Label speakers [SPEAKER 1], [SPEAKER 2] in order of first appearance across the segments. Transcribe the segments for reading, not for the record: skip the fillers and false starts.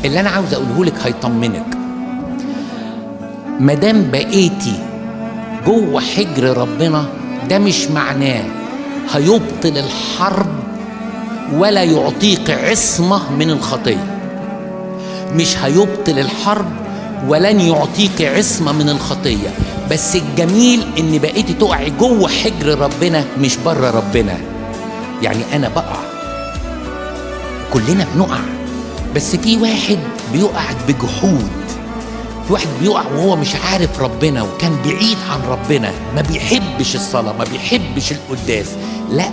[SPEAKER 1] اللي انا عاوز اقوله لك هيطمنك. مادام بقيتي جوه حجر ربنا، ده مش معناه هيبطل الحرب ولا يعطيك عصمة من الخطية. مش هيبطل الحرب ولن يعطيك عصمة من الخطية، بس الجميل ان بقيتي تقعي جوه حجر ربنا مش بره ربنا. يعني انا بقع، كلنا بنقع، بس في واحد بيقع بجحود، في واحد بيقع وهو مش عارف ربنا وكان بعيد عن ربنا، ما بيحبش الصلاة، ما بيحبش القداس. لا،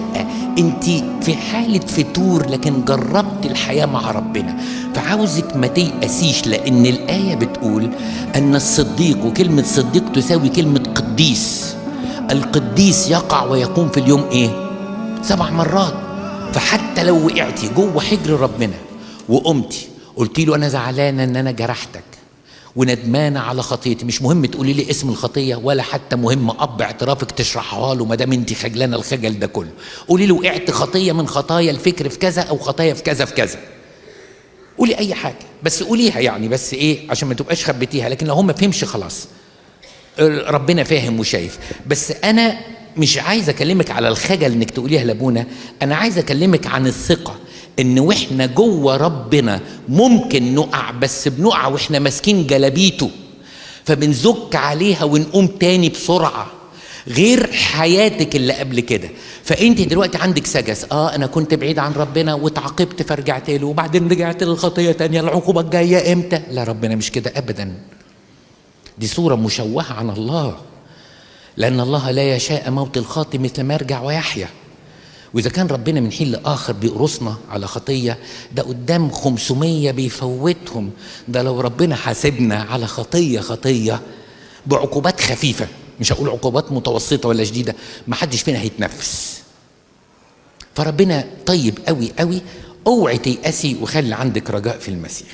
[SPEAKER 1] انت في حالة فتور لكن جربت الحياة مع ربنا. فعاوزك ما تيأسيش، لان الآية بتقول ان الصديق، وكلمة صديق تساوي كلمة قديس. القديس يقع ويقوم في اليوم ايه؟ 7 مرات. فحتى لو وقعتي جوه حجر ربنا وقمتي قلتي له انا زعلانة ان انا جرحتك وندمانة على خطيتي، مش مهم تقولي لي اسم الخطية، ولا حتى مهم اب اعترافك تشرحها له ما دام انت خجلانة الخجل ده كله. قولي له وقعت خطية من خطايا الفكر في كذا، او خطايا في كذا في كذا. قولي اي حاجة بس قوليها، يعني بس ايه عشان ما تبقاش خبيتيها. لكن لو هو ما فهمش خلاص، ربنا فاهم وشايف. بس انا مش عايز اكلمك على الخجل انك تقوليها لابونا، انا عايز اكلمك عن الثقة ان واحنا جوه ربنا ممكن نقع، بس بنقع واحنا ماسكين جلابيته، فبنزك عليها ونقوم تاني بسرعة، غير حياتك اللي قبل كده. فانت دلوقتي عندك سجس، انا كنت بعيد عن ربنا واتعاقبت فرجعت له، وبعدين رجعت للخطية تانية، العقوبة الجاية امتى؟ لا، ربنا مش كده ابدا. دي صورة مشوهة عن الله، لأن الله لا يشاء موت الخاطئ مثل ما يرجع ويحيا. وإذا كان ربنا من حين لآخر بيقرصنا على خطية، ده قدام 500 بيفوتهم. ده لو ربنا حاسبنا على خطية بعقوبات خفيفة، مش هقول عقوبات متوسطة ولا شديدة، ما حدش فينا هيتنفس. فربنا طيب قوي قوي. اوعي تيأسي وخلي عندك رجاء في المسيح.